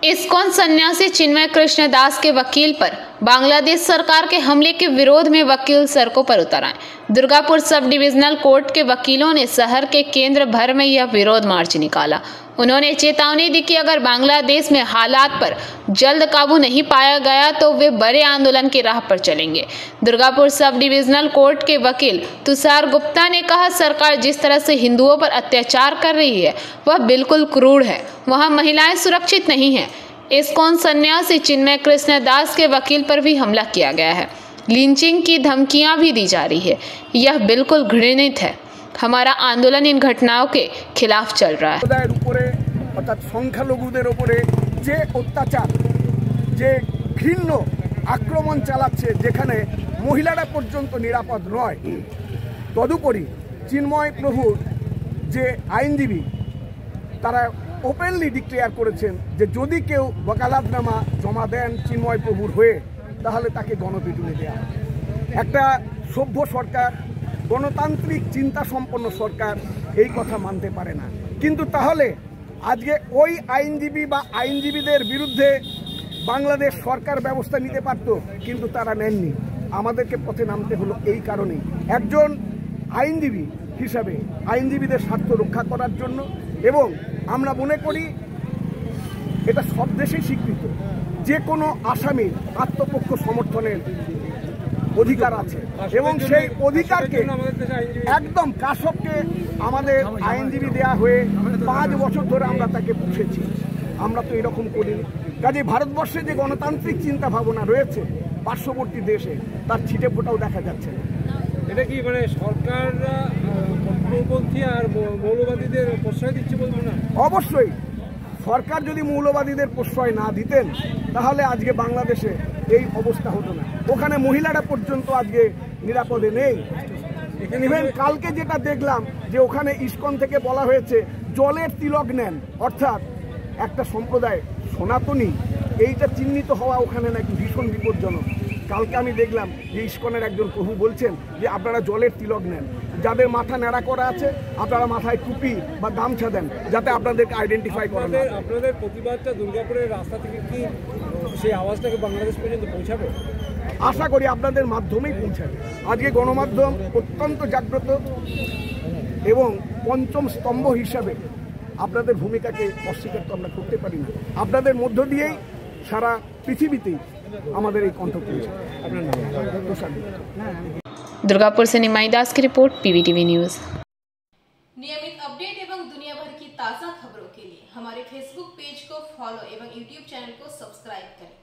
ISKCON सन्यासी चिन्मय कृष्ण दास के वकील पर बांग्लादेश सरकार के हमले के विरोध में वकील सड़कों पर उतर आए। दुर्गापुर सब डिविजनल कोर्ट के वकीलों ने शहर के केंद्र भर में यह विरोध मार्च निकाला। उन्होंने चेतावनी दी कि अगर बांग्लादेश में हालात पर जल्द काबू नहीं पाया गया तो वे बड़े आंदोलन की राह पर चलेंगे। दुर्गापुर सब डिविजनल कोर्ट के वकील तुषार गुप्ता ने कहा, सरकार जिस तरह से हिंदुओं पर अत्याचार कर रही है वह बिल्कुल क्रूर है। वहां महिलाएं सुरक्षित नहीं हैं। इस्कॉन सन्यासी चिन्मय कृष्ण दास के वकील पर भी हमला किया गया है। लिंचिंग की धमकियां भी दी जा रही है। यह बिल्कुल घृणित है। हमारा आंदोलन इन घटनाओं के खिलाफ चल रहा है। अर्थात संख्यालघुदेर उपरे जे अत्याचार जे घृण्य आक्रमण चालाচ্ছে যেখানে মহিলারা পর্যন্ত নিরাপদ নয়, তদুপরি চিন্ময় প্রভুর যে আইনজীবী তারা ওপেনলি ডিক্লেয়ার করেছেন যে যদি কেউ ওকালতনামা জমা দেন চিন্ময় প্রভুর হয়ে তাহলে তাকে গণপিটুনি দেওয়া হবে। একটা সভ্য সরকার, গণতান্ত্রিক চিন্তা সম্পন্ন সরকার এই কথা মানতে পারে না। কিন্তু তাহলে আজকে ওই আইনজীবী বা আইনজীবীদের বিরুদ্ধে বাংলাদেশ সরকার ব্যবস্থা নিতে পারত, কিন্তু তারা নেননি। আমাদেরকে পথে নামতে হলো এই কারণেই, একজন আইনজীবী হিসাবে আইনজীবীদের স্বার্থ রক্ষা করার জন্য। এবং আমরা মনে করি এটা সব দেশেই স্বীকৃত, যে কোনো আসামির আত্মপক্ষ সমর্থনের অধিকার আছে এবং সেই অধিকারকে একদম কাশবকে আমাদের আইনজীবী দেয়া হয়ে 5 বছর ধরে আমরা তাকে পুষেছি। আমরা তো এরকম করিনি। কাজে ভারতবর্ষে যে গণতান্ত্রিক চিন্তা ভাবনা রয়েছে পার্শ্ববর্তী দেশে তার ছিটে ফোটাও দেখা যাচ্ছে না। এটা কি মানে সরকার কট্টরপন্থী আর মৌলবাদীদের প্রশ্রয় দিচ্ছে বলবো না? অবশ্যই সরকার যদি মৌলবাদীদের প্রশ্রয় না দিতেন তাহলে আজকে বাংলাদেশে এই অবস্থা হতো না। ওখানে মহিলারা পর্যন্ত আজকে নিরাপদে নেই। ইভেন কালকে যেটা দেখলাম যে ওখানে ইস্কন থেকে বলা হয়েছে জলের তিলক নেন, অর্থাৎ একটা সম্প্রদায় সনাতনী এইটা চিহ্নিত হওয়া ওখানে নাকি ভীষণ বিপজ্জনক। কালকে আমি দেখলাম যে ইস্কনের একজন প্রভু বলছেন যে আপনারা জলের তিলক নেন, যাদের মাথা ন্যাড়া করা আছে আপনারা মাথায় টুপি বা গামছা দেন যাতে আপনাদেরকে আইডেন্টিফাই করা যায়। আপনাদের প্রতিবাদটা দুর্গাপুরের রাস্তা থেকে কি সেই আওয়াজটাকে বাংলাদেশ পর্যন্ত পৌঁছাবে? আশা করি আপনাদের মাধ্যমেই পৌঁছাবে। আজকে গণমাধ্যম অত্যন্ত জাগ্রত এবং পঞ্চম স্তম্ভ হিসাবে আপনাদের ভূমিকাকে অস্বীকার তো আমরা করতে পারি না। আপনাদের মধ্য দিয়েই সারা পৃথিবীতেই আমাদের এই কণ্ঠ পৌঁছাবে। दुर्गापुर से निमाई दास की रिपोर्ट, PVTV न्यूज। नियमित अपडेट एवं दुनिया भर की ताज़ा खबरों के लिए हमारे फेसबुक पेज को फॉलो एवं यूट्यूब चैनल को सब्सक्राइब करें।